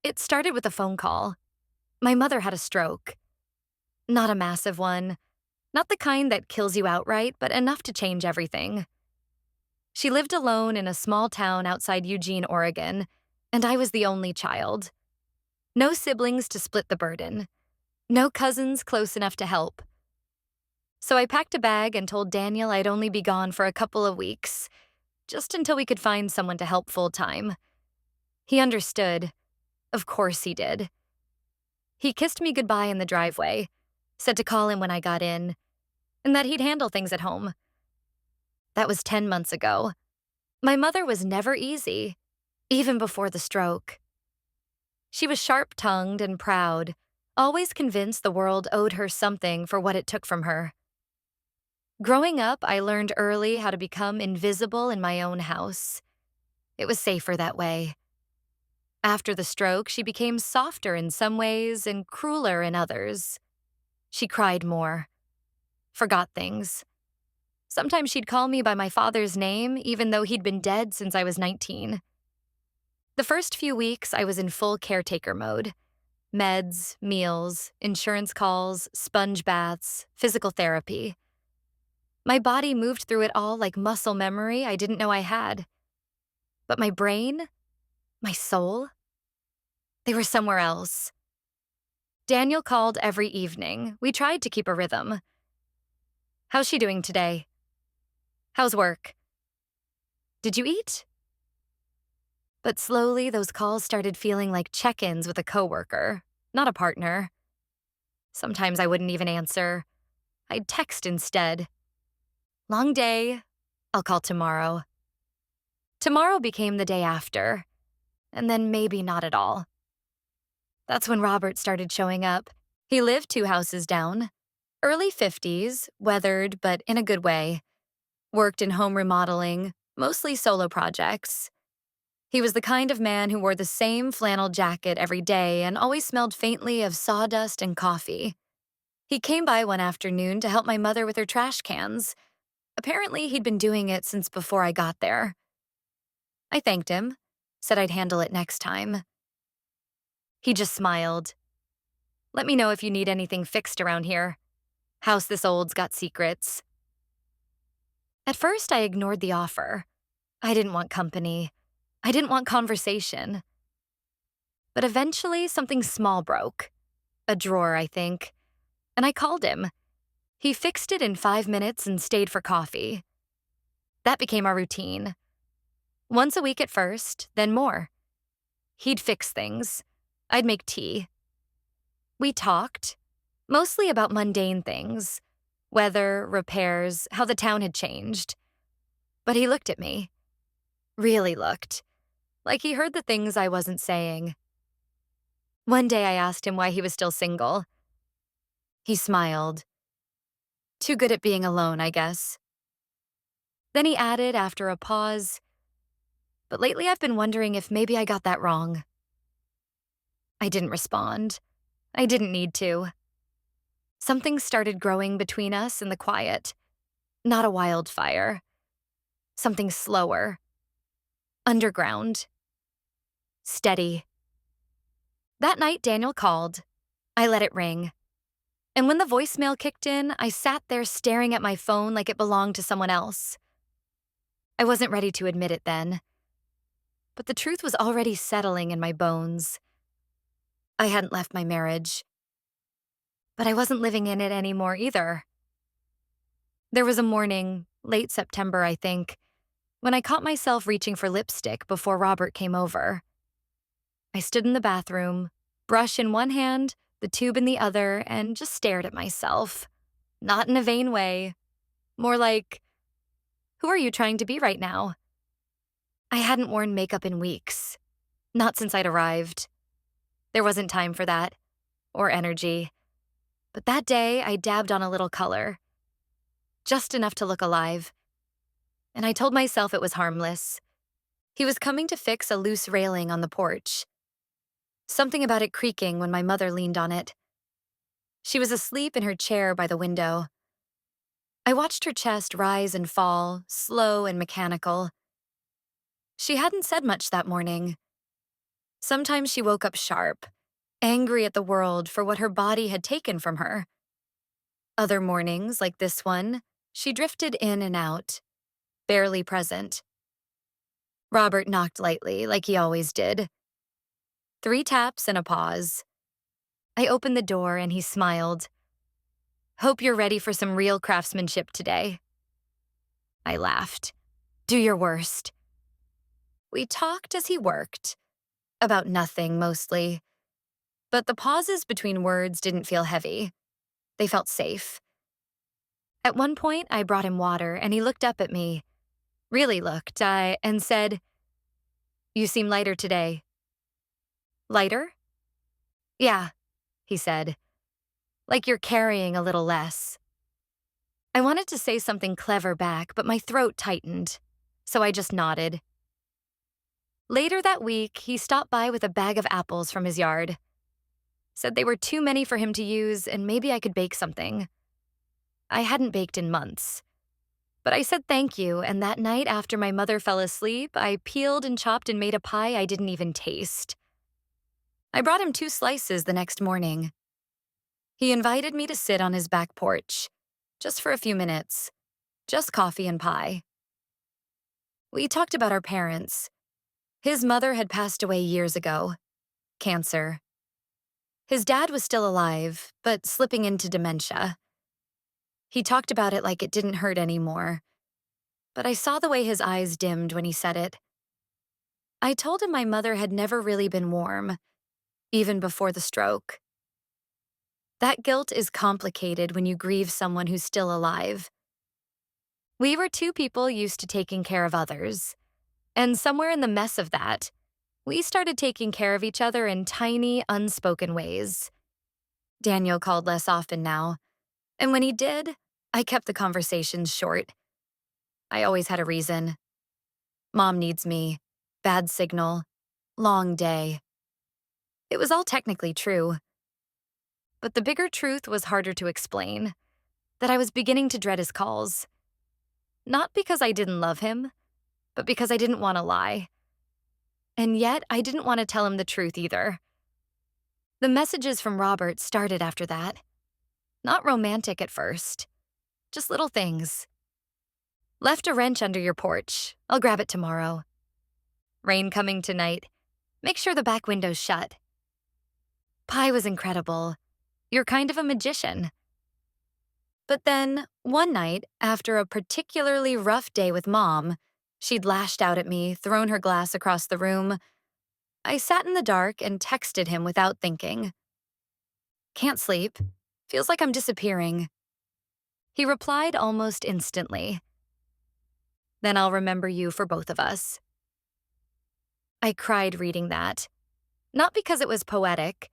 It started with a phone call. My mother had a stroke. Not a massive one, not the kind that kills you outright, but enough to change everything. She lived alone in a small town outside Eugene, Oregon, and I was the only child. No siblings to split the burden. No cousins close enough to help. So I packed a bag and told Daniel I'd only be gone for a couple of weeks, just until we could find someone to help full-time. He understood. Of course he did. He kissed me goodbye in the driveway, said to call him when I got in, and that he'd handle things at home. That was 10 months ago. My mother was never easy, even before the stroke. She was sharp-tongued and proud, always convinced the world owed her something for what it took from her. Growing up, I learned early how to become invisible in my own house. It was safer that way. After the stroke, she became softer in some ways and crueler in others. She cried more, forgot things. Sometimes she'd call me by my father's name, even though he'd been dead since I was 19. The first few weeks, I was in full caretaker mode. Meds, meals, insurance calls, sponge baths, physical therapy. My body moved through it all like muscle memory I didn't know I had. But my brain, my soul, they were somewhere else. Daniel called every evening. We tried to keep a rhythm. How's she doing today? How's work? Did you eat? But slowly, those calls started feeling like check-ins with a coworker, not a partner. Sometimes I wouldn't even answer. I'd text instead. Long day. I'll call tomorrow. Tomorrow became the day after, and then maybe not at all. That's when Robert started showing up. He lived 2 houses down. Early 50s, weathered but in a good way. Worked in home remodeling, mostly solo projects. He was the kind of man who wore the same flannel jacket every day and always smelled faintly of sawdust and coffee. He came by one afternoon to help my mother with her trash cans. Apparently, he'd been doing it since before I got there. I thanked him, said I'd handle it next time. He just smiled. Let me know if you need anything fixed around here. House this old's got secrets. At first, I ignored the offer. I didn't want company. I didn't want conversation. But eventually, something small broke. A drawer, I think. And I called him. He fixed it in 5 minutes and stayed for coffee. That became our routine. Once a week at first, then more. He'd fix things. I'd make tea. We talked, mostly about mundane things. Weather, repairs, how the town had changed. But he looked at me. Really looked. Like he heard the things I wasn't saying. One day I asked him why he was still single. He smiled. Too good at being alone, I guess. Then he added after a pause, but lately I've been wondering if maybe I got that wrong. I didn't respond. I didn't need to. Something started growing between us in the quiet. Not a wildfire. Something slower. Underground. Steady. That night, Daniel called. I let it ring. And when the voicemail kicked in, I sat there staring at my phone like it belonged to someone else. I wasn't ready to admit it then. But the truth was already settling in my bones. I hadn't left my marriage. But I wasn't living in it anymore either. There was a morning, late September, I think, when I caught myself reaching for lipstick before Robert came over. I stood in the bathroom, brush in one hand, the tube in the other, and just stared at myself. Not in a vain way. More like, who are you trying to be right now? I hadn't worn makeup in weeks. Not since I'd arrived. There wasn't time for that. Or energy. But that day, I dabbed on a little color. Just enough to look alive. And I told myself it was harmless. He was coming to fix a loose railing on the porch. Something about it creaking when my mother leaned on it. She was asleep in her chair by the window. I watched her chest rise and fall, slow and mechanical. She hadn't said much that morning. Sometimes she woke up sharp, angry at the world for what her body had taken from her. Other mornings, like this one, she drifted in and out, barely present. Robert knocked lightly, like he always did. 3 taps and a pause. I opened the door and he smiled. "Hope you're ready for some real craftsmanship today." I laughed. "Do your worst." We talked as he worked. About nothing, mostly. But the pauses between words didn't feel heavy. They felt safe. At one point, I brought him water, and he looked up at me. Really looked, and said, "You seem lighter today." "Lighter?" "Yeah," he said. "Like you're carrying a little less." I wanted to say something clever back, but my throat tightened. So I just nodded. Later that week, he stopped by with a bag of apples from his yard. Said they were too many for him to use, and maybe I could bake something. I hadn't baked in months. But I said thank you, and that night after my mother fell asleep, I peeled and chopped and made a pie I didn't even taste. I brought him 2 slices the next morning. He invited me to sit on his back porch, just for a few minutes, just coffee and pie. We talked about our parents. His mother had passed away years ago, cancer. His dad was still alive, but slipping into dementia. He talked about it like it didn't hurt anymore, but I saw the way his eyes dimmed when he said it. I told him my mother had never really been warm, even before the stroke. That guilt is complicated when you grieve someone who's still alive. We were 2 people used to taking care of others, and somewhere in the mess of that, we started taking care of each other in tiny, unspoken ways. Daniel called less often now, and when he did, I kept the conversations short. I always had a reason. Mom needs me, bad signal, long day. It was all technically true. But the bigger truth was harder to explain, that I was beginning to dread his calls. Not because I didn't love him, but because I didn't want to lie. And yet, I didn't want to tell him the truth either. The messages from Robert started after that. Not romantic at first, just little things. "Left a wrench under your porch. I'll grab it tomorrow." "Rain coming tonight. Make sure the back window's shut." "Pie was incredible. You're kind of a magician." But then, one night, after a particularly rough day with Mom, she'd lashed out at me, thrown her glass across the room. I sat in the dark and texted him without thinking. "Can't sleep. Feels like I'm disappearing." He replied almost instantly. "Then I'll remember you for both of us." I cried reading that. Not because it was poetic,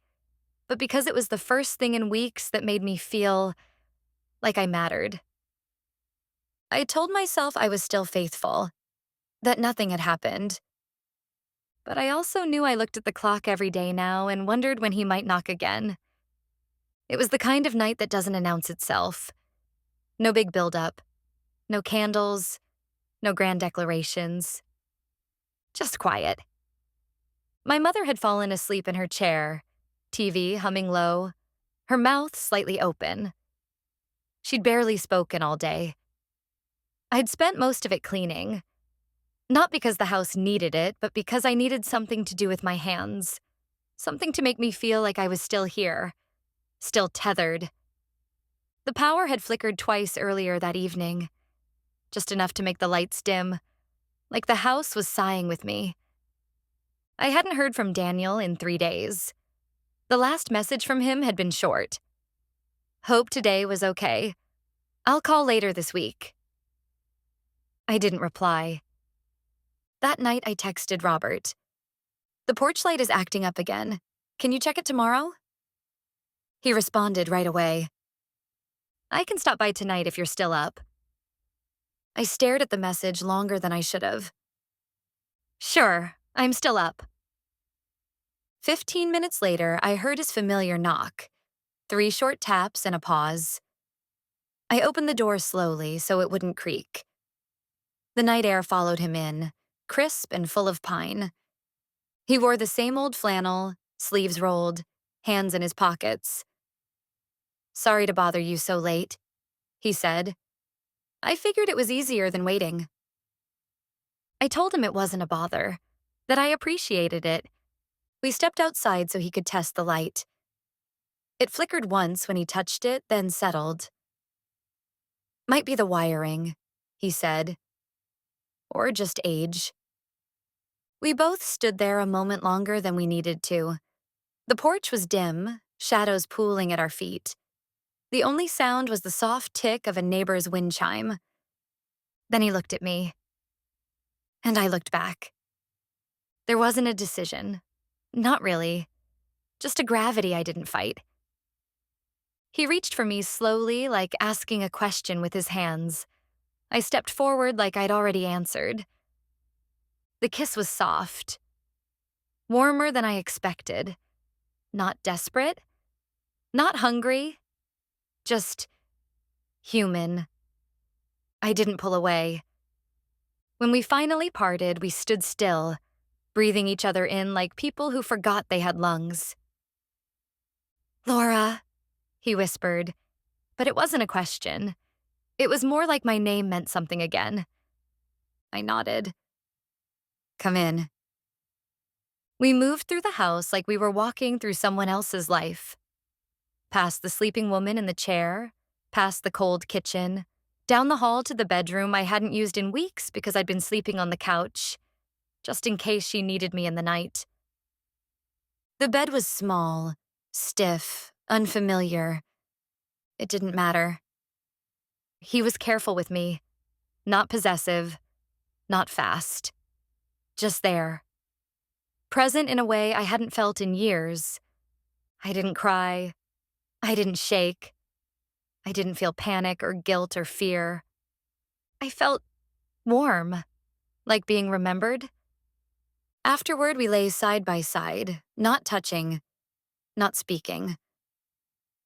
but because it was the first thing in weeks that made me feel like I mattered. I told myself I was still faithful, that nothing had happened. But I also knew I looked at the clock every day now and wondered when he might knock again. It was the kind of night that doesn't announce itself. No big buildup, no candles, no grand declarations. Just quiet. My mother had fallen asleep in her chair, TV humming low, her mouth slightly open. She'd barely spoken all day. I'd spent most of it cleaning. Not because the house needed it, but because I needed something to do with my hands. Something to make me feel like I was still here, still tethered. The power had flickered twice earlier that evening, just enough to make the lights dim, like the house was sighing with me. I hadn't heard from Daniel in 3 days. The last message from him had been short. "Hope today was okay. I'll call later this week." I didn't reply. That night I texted Robert. "The porch light is acting up again. Can you check it tomorrow?" He responded right away. "I can stop by tonight if you're still up." I stared at the message longer than I should have. "Sure, I'm still up." 15 minutes later, I heard his familiar knock. 3 short taps and a pause. I opened the door slowly so it wouldn't creak. The night air followed him in, crisp and full of pine. He wore the same old flannel, sleeves rolled, hands in his pockets. "Sorry to bother you so late," he said. I figured it was easier than waiting. I told him it wasn't a bother, that I appreciated it. We stepped outside so he could test the light. It flickered once when he touched it, then settled. "Might be the wiring," he said. "Or just age." We both stood there a moment longer than we needed to. The porch was dim, shadows pooling at our feet. The only sound was the soft tick of a neighbor's wind chime. Then he looked at me. And I looked back. There wasn't a decision. Not really. Just a gravity I didn't fight. He reached for me slowly, like asking a question with his hands. I stepped forward like I'd already answered. The kiss was soft. Warmer than I expected. Not desperate. Not hungry. Just human. I didn't pull away. When we finally parted, we stood still, breathing each other in like people who forgot they had lungs. "Laura," he whispered, but it wasn't a question. It was more like my name meant something again. I nodded. "Come in." We moved through the house like we were walking through someone else's life. Past the sleeping woman in the chair, past the cold kitchen, down the hall to the bedroom I hadn't used in weeks because I'd been sleeping on the couch, just in case she needed me in the night. The bed was small, stiff, unfamiliar. It didn't matter. He was careful with me, not possessive, not fast. Just there. Present in a way I hadn't felt in years. I didn't cry. I didn't shake. I didn't feel panic or guilt or fear. I felt warm, like being remembered. Afterward, we lay side by side, not touching, not speaking.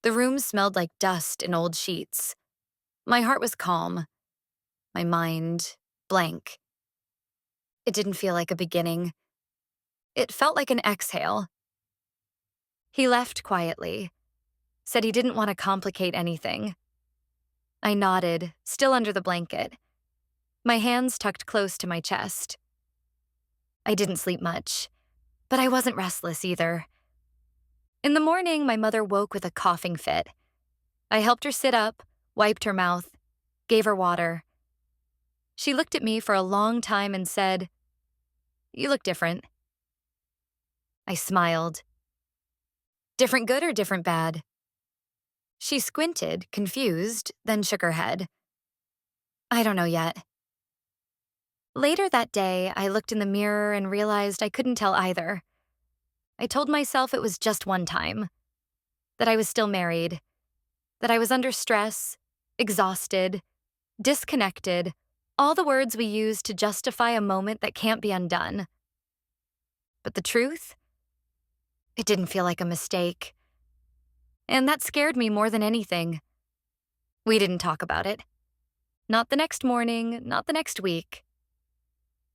The room smelled like dust and old sheets. My heart was calm. My mind, blank. It didn't feel like a beginning. It felt like an exhale. He left quietly, said he didn't want to complicate anything. I nodded, still under the blanket, my hands tucked close to my chest. I didn't sleep much, but I wasn't restless either. In the morning, my mother woke with a coughing fit. I helped her sit up, wiped her mouth, gave her water. She looked at me for a long time and said, "You look different." I smiled. "Different good or different bad?" She squinted, confused, then shook her head. "I don't know yet." Later that day, I looked in the mirror and realized I couldn't tell either. I told myself it was just one time, that I was still married, that I was under stress, exhausted, disconnected, all the words we use to justify a moment that can't be undone. But the truth? It didn't feel like a mistake. And that scared me more than anything. We didn't talk about it. Not the next morning, not the next week.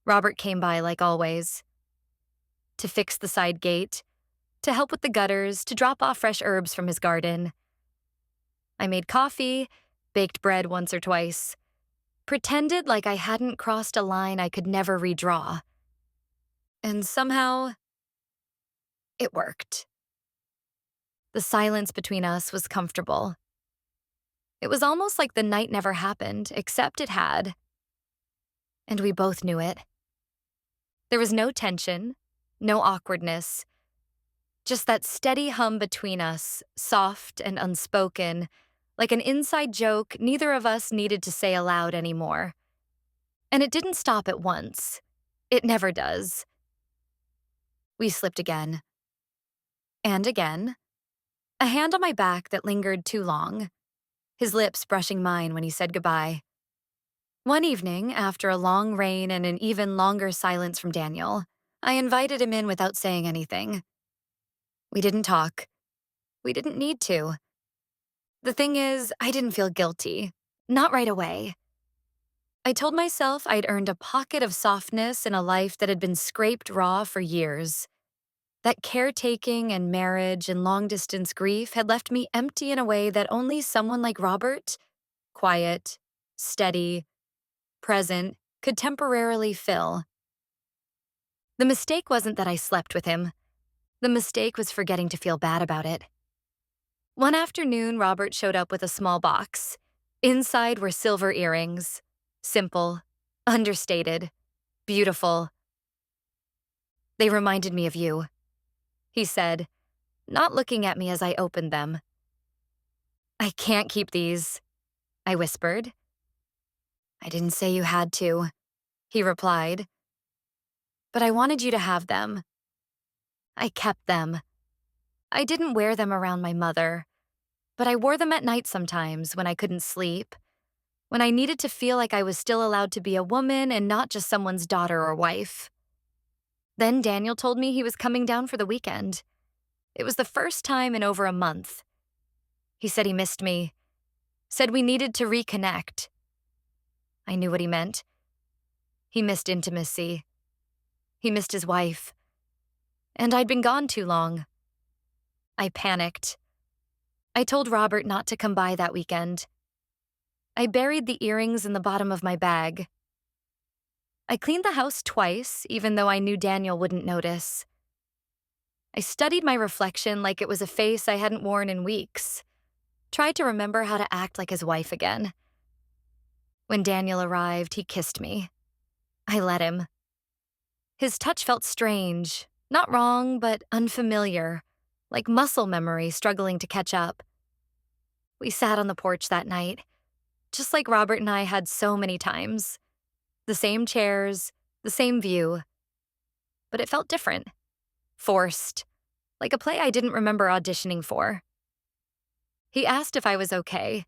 Robert came by like always. To fix the side gate, to help with the gutters, to drop off fresh herbs from his garden. I made coffee, baked bread once or twice, pretended like I hadn't crossed a line I could never redraw. And somehow, it worked. The silence between us was comfortable. It was almost like the night never happened, except it had. And we both knew it. There was no tension, no awkwardness, just that steady hum between us, soft and unspoken, like an inside joke neither of us needed to say aloud anymore. And it didn't stop at once. It never does. We slipped again. And again. A hand on my back that lingered too long. His lips brushing mine when he said goodbye. One evening, after a long rain and an even longer silence from Daniel, I invited him in without saying anything. We didn't talk. We didn't need to. The thing is, I didn't feel guilty. Not right away. I told myself I'd earned a pocket of softness in a life that had been scraped raw for years. That caretaking and marriage and long distance grief had left me empty in a way that only someone like Robert, quiet, steady, present, could temporarily fill. The mistake wasn't that I slept with him. The mistake was forgetting to feel bad about it. One afternoon, Robert showed up with a small box. Inside were silver earrings. Simple, understated, beautiful. They reminded me of you, he said, not looking at me as I opened them. I can't keep these, I whispered. I didn't say you had to, he replied. But I wanted you to have them. I kept them. I didn't wear them around my mother, but I wore them at night sometimes when I couldn't sleep, when I needed to feel like I was still allowed to be a woman and not just someone's daughter or wife. Then Daniel told me he was coming down for the weekend. It was the first time in over a month. He said he missed me, said we needed to reconnect. I knew what he meant. He missed intimacy. He missed his wife. And I'd been gone too long. I panicked. I told Robert not to come by that weekend. I buried the earrings in the bottom of my bag. I cleaned the house twice, even though I knew Daniel wouldn't notice. I studied my reflection like it was a face I hadn't worn in weeks. Tried to remember how to act like his wife again. When Daniel arrived, he kissed me. I let him. His touch felt strange, not wrong, but unfamiliar, like muscle memory struggling to catch up. We sat on the porch that night, just like Robert and I had so many times. The same chairs, the same view. But it felt different. Forced, like a play I didn't remember auditioning for. He asked if I was okay.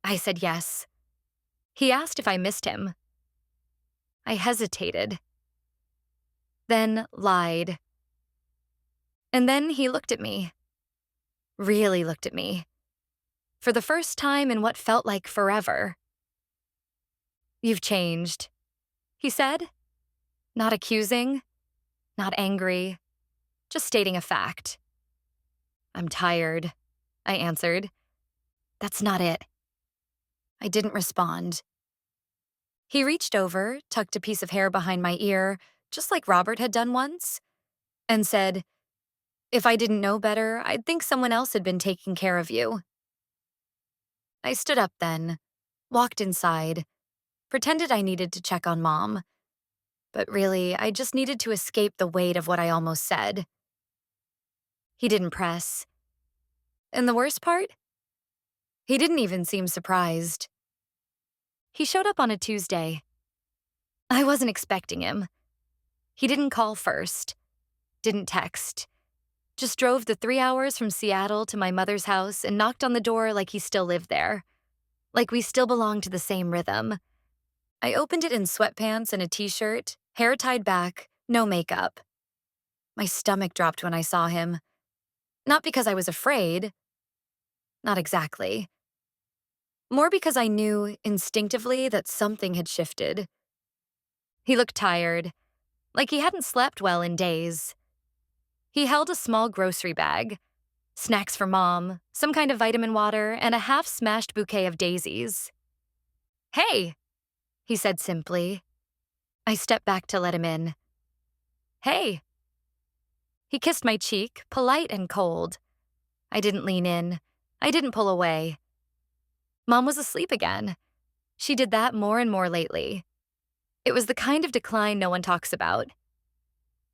I said yes. He asked if I missed him. I hesitated. Then lied. And then he looked at me. Really looked at me. For the first time in what felt like forever. You've changed, he said. Not accusing, not angry, just stating a fact. I'm tired, I answered. That's not it. I didn't respond. He reached over, tucked a piece of hair behind my ear, just like Robert had done once, and said, if I didn't know better, I'd think someone else had been taking care of you. I stood up then, walked inside, pretended I needed to check on Mom. But really, I just needed to escape the weight of what I almost said. He didn't press. And the worst part? He didn't even seem surprised. He showed up on a Tuesday. I wasn't expecting him. He didn't call first, didn't text, just drove the 3 hours from Seattle to my mother's house and knocked on the door like he still lived there, like we still belonged to the same rhythm. I opened it in sweatpants and a t-shirt, hair tied back, no makeup. My stomach dropped when I saw him. Not because I was afraid. Not exactly. More because I knew, instinctively, that something had shifted. He looked tired, like he hadn't slept well in days. He held a small grocery bag, snacks for Mom, some kind of vitamin water, and a half-smashed bouquet of daisies. Hey, he said simply. I stepped back to let him in. Hey. He kissed my cheek, polite and cold. I didn't lean in. I didn't pull away. Mom was asleep again. She did that more and more lately. It was the kind of decline no one talks about.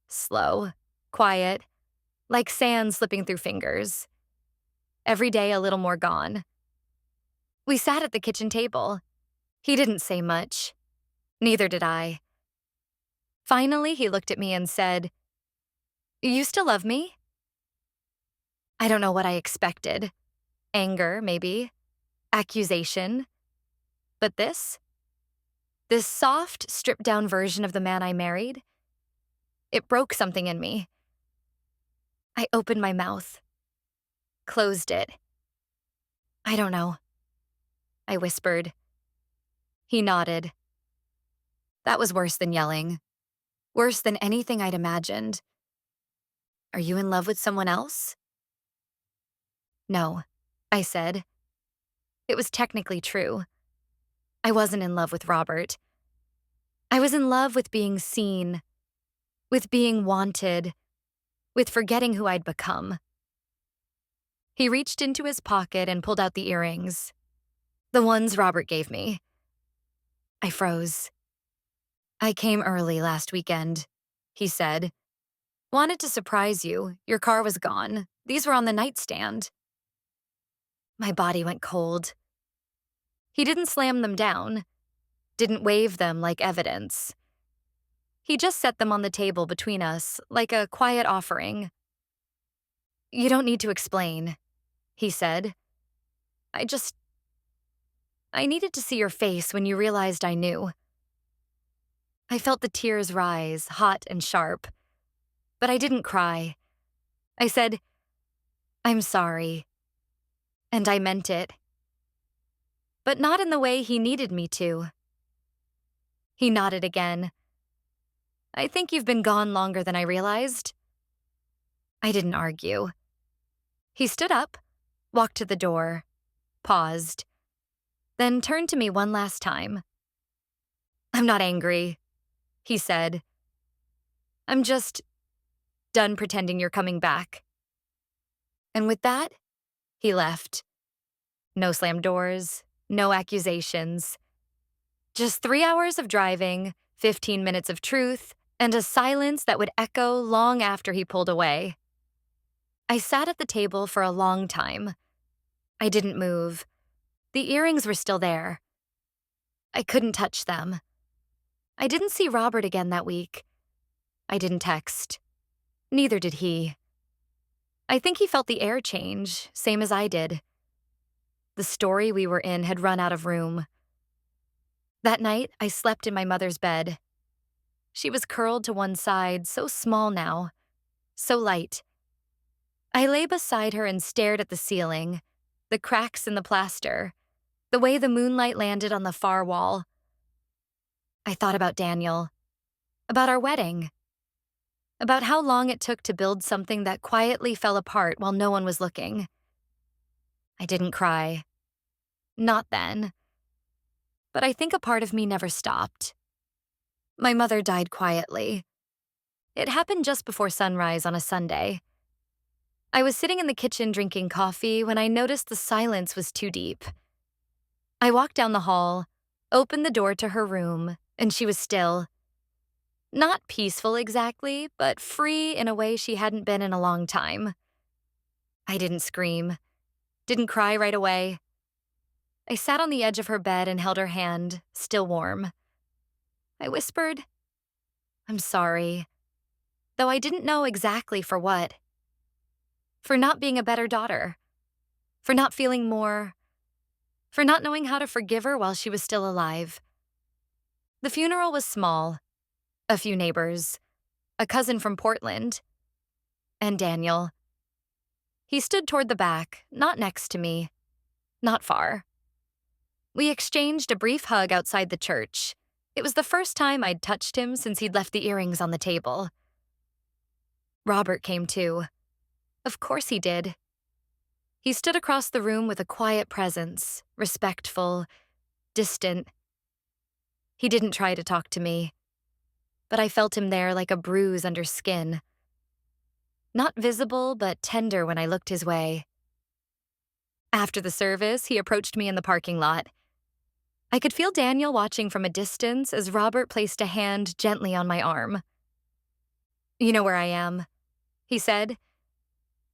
Slow, quiet, like sand slipping through fingers. Every day a little more gone. We sat at the kitchen table. He didn't say much. Neither did I. Finally, he looked at me and said, "You still love me?" I don't know what I expected. Anger, maybe. Accusation. But this soft, stripped-down version of the man I married, it broke something in me. I opened my mouth. Closed it. I don't know. I whispered. He nodded. That was worse than yelling. Worse than anything I'd imagined. Are you in love with someone else? No, I said. It was technically true. I wasn't in love with Robert. I was in love with being seen, with being wanted, with forgetting who I'd become. He reached into his pocket and pulled out the earrings. The ones Robert gave me. I froze. I came early last weekend, he said. Wanted to surprise you. Your car was gone. These were on the nightstand. My body went cold. He didn't slam them down, didn't wave them like evidence. He just set them on the table between us, like a quiet offering. You don't need to explain, he said. I needed to see your face when you realized I knew. I felt the tears rise, hot and sharp. But I didn't cry. I said, I'm sorry. And I meant it. But not in the way he needed me to. He nodded again. I think you've been gone longer than I realized. I didn't argue. He stood up, walked to the door, paused, then turned to me one last time. I'm not angry, he said. I'm just done pretending you're coming back. And with that, he left. No slammed doors, no accusations. Just 3 hours of driving, 15 minutes of truth, and a silence that would echo long after he pulled away. I sat at the table for a long time. I didn't move. The earrings were still there. I couldn't touch them. I didn't see Robert again that week. I didn't text. Neither did he. I think he felt the air change, same as I did. The story we were in had run out of room. That night, I slept in my mother's bed. She was curled to one side, so small now, so light. I lay beside her and stared at the ceiling, the cracks in the plaster, the way the moonlight landed on the far wall. I thought about Daniel, about our wedding, about how long it took to build something that quietly fell apart while no one was looking. I didn't cry. Not then. But I think a part of me never stopped. My mother died quietly. It happened just before sunrise on a Sunday. I was sitting in the kitchen drinking coffee when I noticed the silence was too deep. I walked down the hall, opened the door to her room, and she was still. Not peaceful exactly, but free in a way she hadn't been in a long time. I didn't scream, didn't cry right away. I sat on the edge of her bed and held her hand, still warm. I whispered, I'm sorry, though I didn't know exactly for what. For not being a better daughter, for not feeling more, for not knowing how to forgive her while she was still alive. The funeral was small. A few neighbors, a cousin from Portland, and Daniel. He stood toward the back, not next to me, not far. We exchanged a brief hug outside the church. It was the first time I'd touched him since he'd left the earrings on the table. Robert came too. Of course he did. He stood across the room with a quiet presence, respectful, distant. He didn't try to talk to me, but I felt him there like a bruise under skin. Not visible, but tender when I looked his way. After the service, he approached me in the parking lot. I could feel Daniel watching from a distance as Robert placed a hand gently on my arm. You know where I am, he said.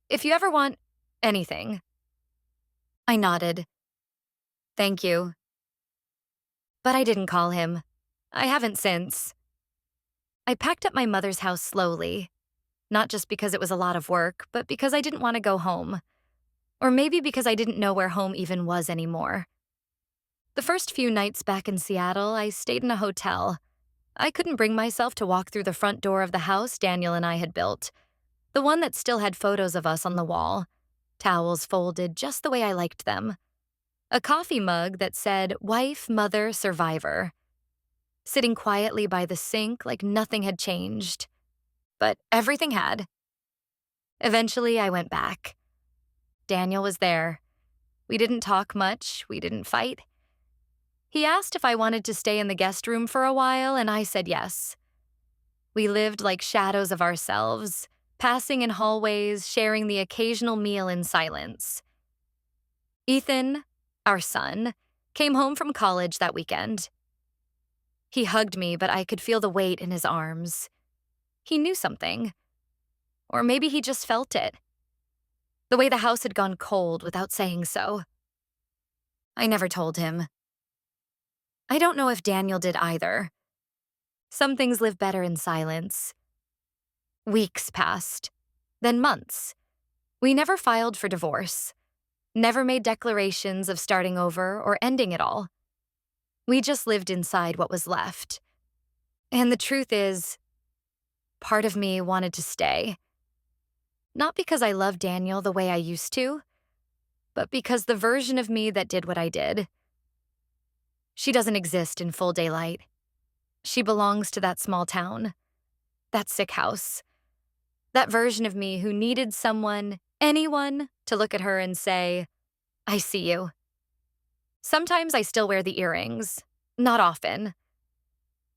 If you ever want anything. I nodded. Thank you. But I didn't call him. I haven't since. I packed up my mother's house slowly, not just because it was a lot of work, but because I didn't want to go home. Or maybe because I didn't know where home even was anymore. The first few nights back in Seattle, I stayed in a hotel. I couldn't bring myself to walk through the front door of the house Daniel and I had built, the one that still had photos of us on the wall, towels folded just the way I liked them, a coffee mug that said, Wife, Mother, Survivor, sitting quietly by the sink like nothing had changed. But everything had. Eventually, I went back. Daniel was there. We didn't talk much, we didn't fight. He asked if I wanted to stay in the guest room for a while, and I said yes. We lived like shadows of ourselves, passing in hallways, sharing the occasional meal in silence. Ethan, our son, came home from college that weekend. He hugged me, but I could feel the weight in his arms. He knew something. Or maybe he just felt it. The way the house had gone cold without saying so. I never told him. I don't know if Daniel did either. Some things live better in silence. Weeks passed, then months. We never filed for divorce, never made declarations of starting over or ending it all. We just lived inside what was left. And the truth is, part of me wanted to stay. Not because I love Daniel the way I used to, but because the version of me that did what I did, she doesn't exist in full daylight. She belongs to that small town, that sick house, that version of me who needed someone, anyone, to look at her and say, I see you. Sometimes I still wear the earrings, not often.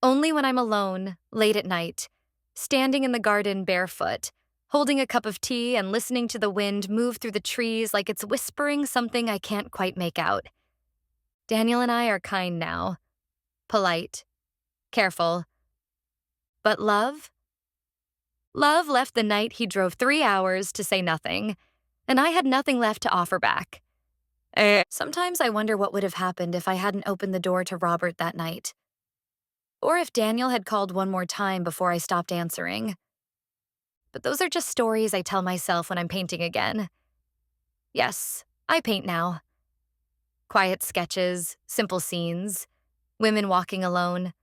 Only when I'm alone, late at night, standing in the garden barefoot, holding a cup of tea and listening to the wind move through the trees like it's whispering something I can't quite make out. Daniel and I are kind now, polite, careful. But love? Love left the night he drove 3 hours to say nothing, and I had nothing left to offer back. Sometimes I wonder what would have happened if I hadn't opened the door to Robert that night. Or if Daniel had called one more time before I stopped answering. But those are just stories I tell myself when I'm painting again. Yes, I paint now. Quiet sketches, simple scenes, women walking alone,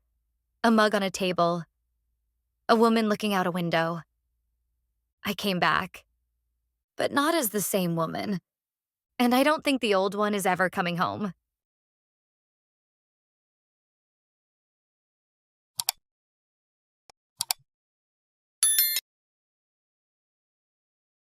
a mug on a table, a woman looking out a window. I came back, but not as the same woman. And I don't think the old one is ever coming home.